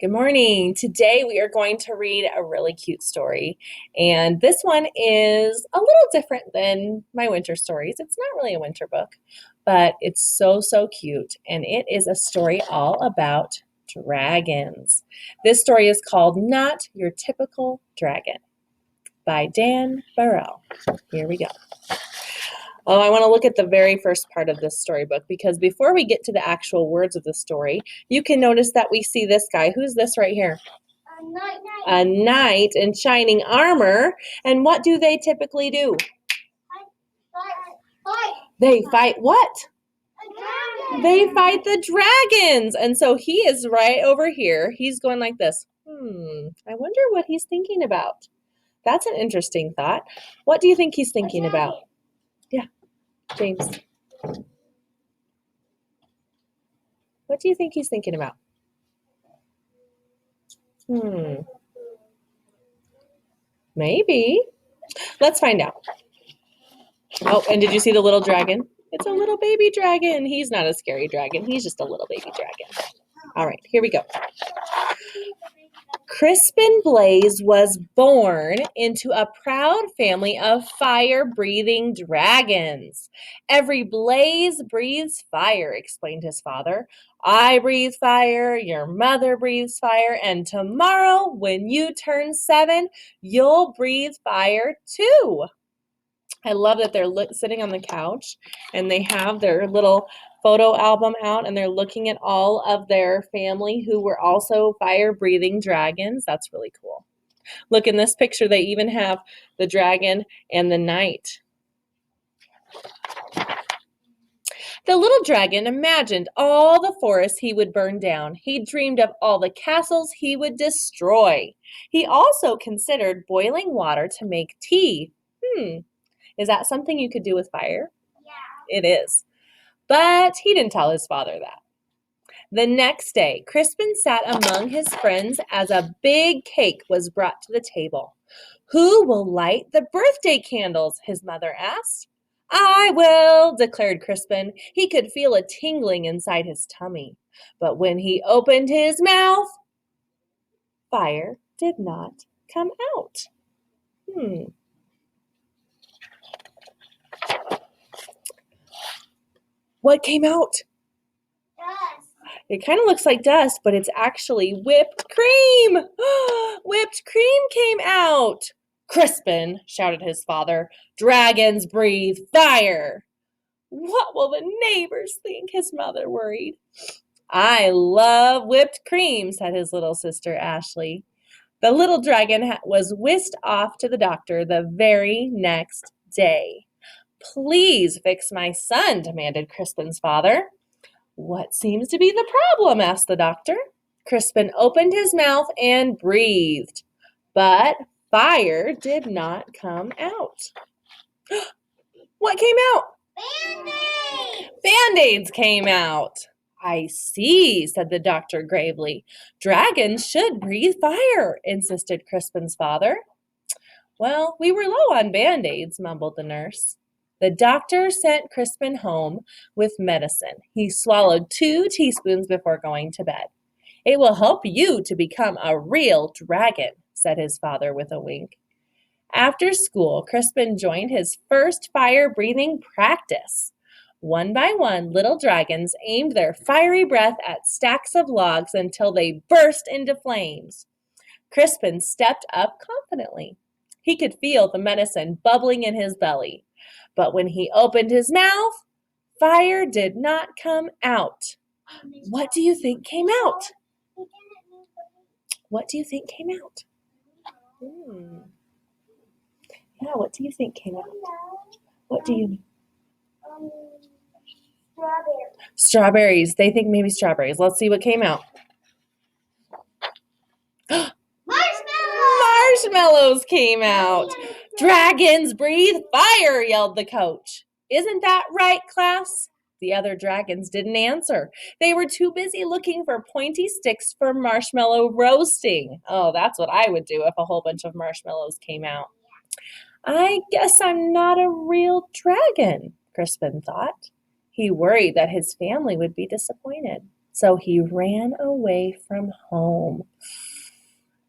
Good morning. Today we are going to read a really cute story. And this one is a little different than my winter stories. It's not really a winter book, but it's so cute. And it is a story all about dragons. This story is called Not Your Typical Dragon by Dan Burrell. Here we go. Oh, I want to look at the very first part of this storybook because before we get to the actual words of the story, you can notice that we see this guy. Who's this right here? A knight in shining armor. And what do they typically do? They fight what? They fight the dragons. And so he is right over here. He's going like this. I wonder what he's thinking about. That's an interesting thought. What do you think he's thinking about? Yeah, James. What do you think he's thinking about? Maybe. Let's find out. Oh, and did you see the little dragon? It's a little baby dragon. He's not a scary dragon. He's just a little baby dragon. All right, here we go. Crispin Blaze was born into a proud family of fire-breathing dragons. Every blaze breathes fire, explained his father. I breathe fire, your mother breathes fire, and tomorrow, when you turn 7, you'll breathe fire too. I love that they're sitting on the couch and they have their little photo album out and they're looking at all of their family who were also fire-breathing dragons. That's really cool. Look, in this picture, they even have the dragon and the knight. The little dragon imagined all the forests he would burn down. He dreamed of all the castles he would destroy. He also considered boiling water to make tea. Is that something you could do with fire? Yeah. It is. But he didn't tell his father that. The next day, Crispin sat among his friends as a big cake was brought to the table. Who will light the birthday candles? His mother asked. I will, declared Crispin. He could feel a tingling inside his tummy. But when he opened his mouth, fire did not come out. What came out? Dust. It kind of looks like dust, but it's actually whipped cream. Whipped cream came out. Crispin, shouted his father, dragons breathe fire. What will the neighbors think? His mother worried. I love whipped cream, said his little sister Ashley. The little dragon was whisked off to the doctor the very next day. Please fix my son, demanded Crispin's father. What seems to be the problem? Asked the doctor. Crispin opened his mouth and breathed, but fire did not come out. What came out? Band-Aids! Band-Aids came out. I see, said the doctor gravely. Dragons should breathe fire, insisted Crispin's father. Well, we were low on Band-Aids, mumbled the nurse. The doctor sent Crispin home with medicine. He swallowed 2 teaspoons before going to bed. It will help you to become a real dragon, said his father with a wink. After school, Crispin joined his first fire-breathing practice. One by one, little dragons aimed their fiery breath at stacks of logs until they burst into flames. Crispin stepped up confidently. He could feel the medicine bubbling in his belly. But when he opened his mouth, fire did not come out. What do you think came out? What do you think came out? Yeah, what do you think came out? What do you know? Strawberries. Strawberries. They think maybe strawberries. Let's see what came out. Marshmallows came out. Dragons breathe fire, yelled the coach. Isn't that right, class? The other dragons didn't answer. They were too busy looking for pointy sticks for marshmallow roasting. Oh, that's what I would do if a whole bunch of marshmallows came out. I guess I'm not a real dragon, Crispin thought. He worried that his family would be disappointed. So he ran away from home.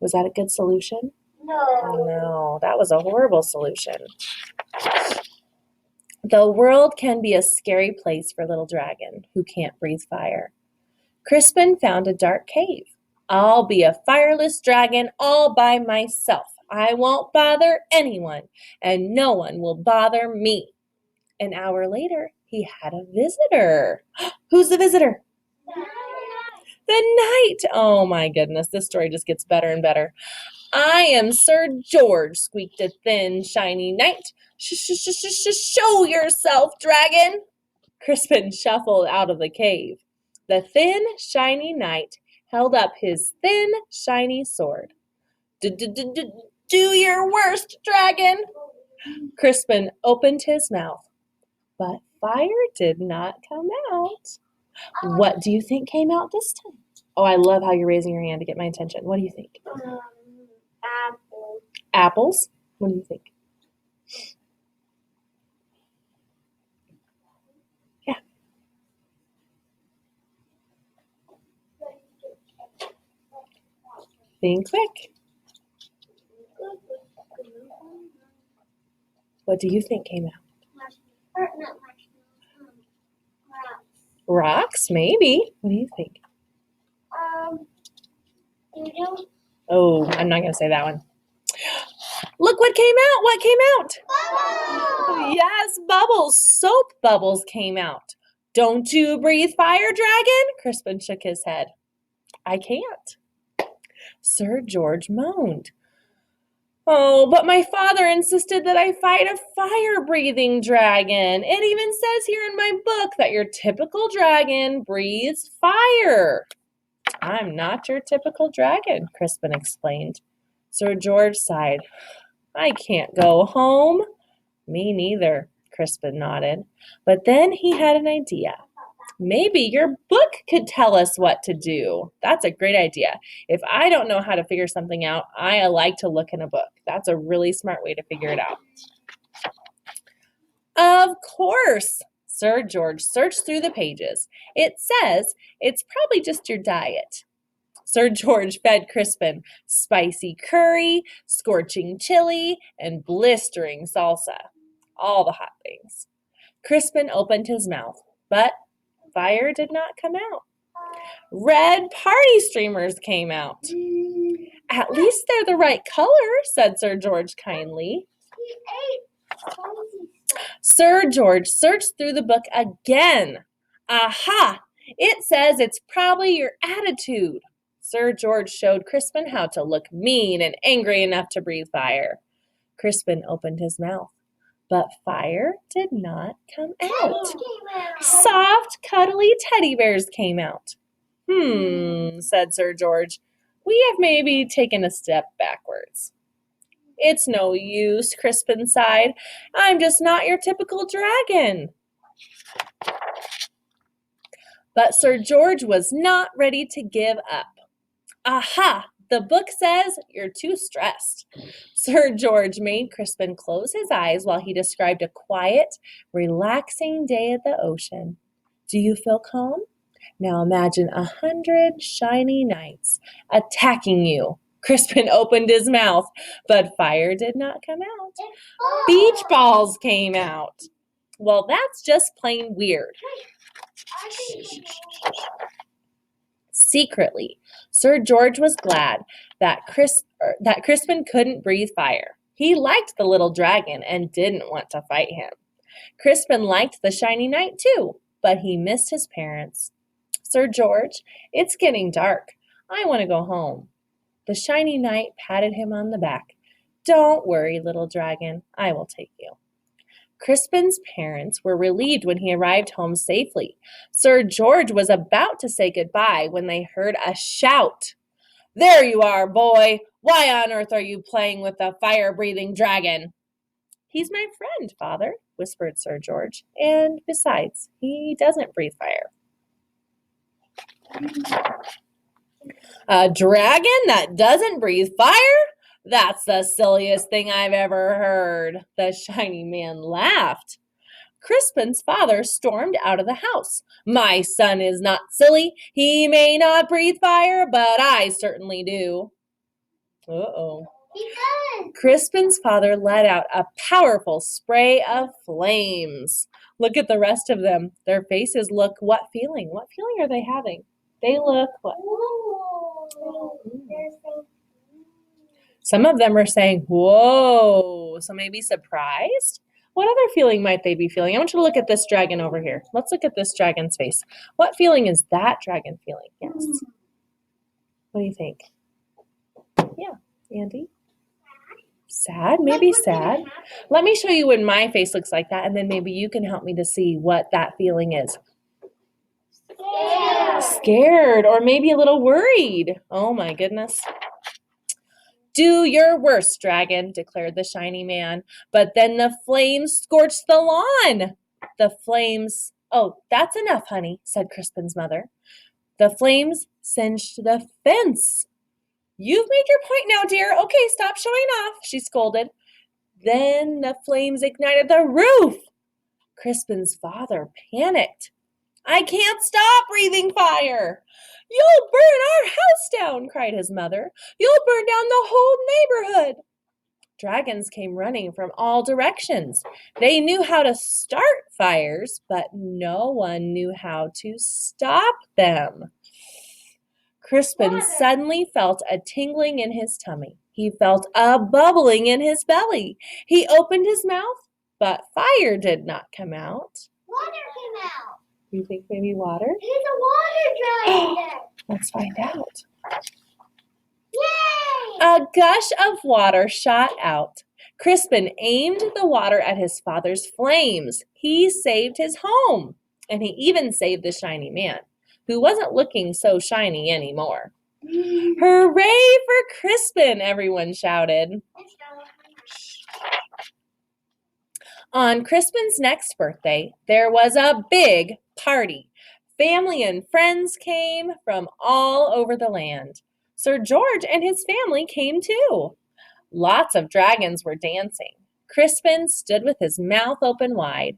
Was that a good solution? No, that was a horrible solution. The world can be a scary place for little dragon who can't breathe fire. Crispin found a dark cave. I'll be a fireless dragon all by myself. I won't bother anyone, and no one will bother me. An hour later, he had a visitor. Who's the visitor? The knight. Oh my goodness, this story just gets better and better. I am Sir George, squeaked a thin, shiny knight. Show yourself, dragon. Crispin shuffled out of the cave. The thin, shiny knight held up his thin, shiny sword. Do your worst, dragon. Crispin opened his mouth, but fire did not come out. What do you think came out this time? Oh, I love how you're raising your hand to get my attention. What do you think? Apple. Apples? What do you think? Yeah. Think quick. What do you think came out? Rocks, maybe. What do you think? Doodle. Oh, I'm not going to say that one. Look what came out. What came out? Bubble. Yes, bubbles. Soap bubbles came out. Don't you breathe fire, dragon? Crispin shook his head. I can't. Sir George moaned. Oh, but my father insisted that I fight a fire-breathing dragon. It even says here in my book that your typical dragon breathes fire. I'm not your typical dragon, Crispin explained. Sir George sighed. I can't go home. Me neither, Crispin nodded. But then he had an idea. Maybe your book could tell us what to do. That's a great idea. If I don't know how to figure something out, I like to look in a book. That's a really smart way to figure it out. Of course, Sir George searched through the pages. It says it's probably just your diet. Sir George fed Crispin spicy curry, scorching chili, and blistering salsa. All the hot things. Crispin opened his mouth, but fire did not come out. Red party streamers came out. At least they're the right color, said Sir George kindly. He ate Sir George searched through the book again. Aha! It says it's probably your attitude. Sir George showed Crispin how to look mean and angry enough to breathe fire. Crispin opened his mouth, but fire did not come out. Soft, cuddly teddy bears came out. Said Sir George. We have maybe taken a step backwards. It's no use, Crispin sighed. I'm just not your typical dragon. But Sir George was not ready to give up. Aha! The book says you're too stressed. Sir George made Crispin close his eyes while he described a quiet, relaxing day at the ocean. Do you feel calm? Now imagine 100 shiny knights attacking you. Crispin opened his mouth, but fire did not come out. Beach balls came out. Well, that's just plain weird. Secretly, Sir George was glad that Crispin couldn't breathe fire. He liked the little dragon and didn't want to fight him. Crispin liked the shiny knight too, but he missed his parents. Sir George, it's getting dark. I want to go home. The shiny knight patted him on the back. Don't worry, little dragon. I will take you. Crispin's parents were relieved when he arrived home safely. Sir George was about to say goodbye when they heard a shout. There you are, boy! Why on earth are you playing with the fire-breathing dragon? He's my friend, Father, whispered Sir George. And besides, he doesn't breathe fire. A dragon that doesn't breathe fire? That's the silliest thing I've ever heard. The shiny man laughed. Crispin's father stormed out of the house. My son is not silly. He may not breathe fire, but I certainly do. Uh-oh. He does. Crispin's father let out a powerful spray of flames. Look at the rest of them. Their faces look what feeling? What feeling are they having? They look what? Ooh. There's some- Some of them are saying, whoa. So maybe surprised? What other feeling might they be feeling? I want you to look at this dragon over here. Let's look at this dragon's face. What feeling is that dragon feeling? Yes. What do you think? Yeah, Andy? Sad? Maybe sad. Let me show you when my face looks like that, and then maybe you can help me to see what that feeling is. Yeah. Scared, or maybe a little worried. Oh my goodness. Do your worst, dragon, declared the shiny man. But then the flames scorched the lawn. The flames. Oh, that's enough, honey, said Crispin's mother. The flames singed the fence. You've made your point now, dear. Okay, stop showing off, she scolded. Then the flames ignited the roof. Crispin's father panicked. I can't stop breathing fire. You'll burn our house down, cried his mother. You'll burn down the whole neighborhood. Dragons came running from all directions. They knew how to start fires, but no one knew how to stop them. Crispin suddenly felt a tingling in his tummy. He felt a bubbling in his belly. He opened his mouth, but fire did not come out. Water came out. You think maybe water? He's a water dragon. Let's find out. Yay! A gush of water shot out. Crispin aimed the water at his father's flames. He saved his home, and he even saved the shiny man, who wasn't looking so shiny anymore. Hooray for Crispin, everyone shouted. On Crispin's next birthday, there was a big party. Family and friends came from all over the land. Sir George and his family came too. Lots of dragons were dancing. Crispin stood with his mouth open wide.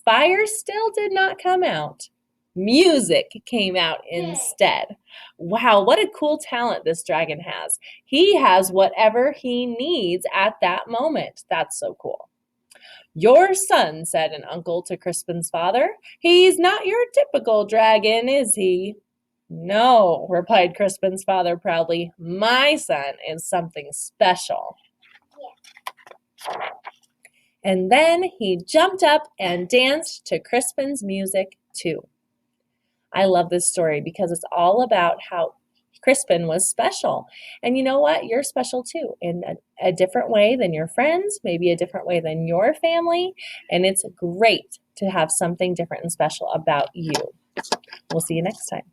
Fire still did not come out. Music came out instead. Wow, what a cool talent this dragon has. He has whatever he needs at that moment. That's so cool. Your son, said an uncle to Crispin's father. He's not your typical dragon, is he? No, replied Crispin's father proudly. My son is something special. And then he jumped up and danced to Crispin's music too. I love this story because it's all about how Crispin was special. And you know what? You're special too in a different way than your friends, maybe a different way than your family. And it's great to have something different and special about you. We'll see you next time.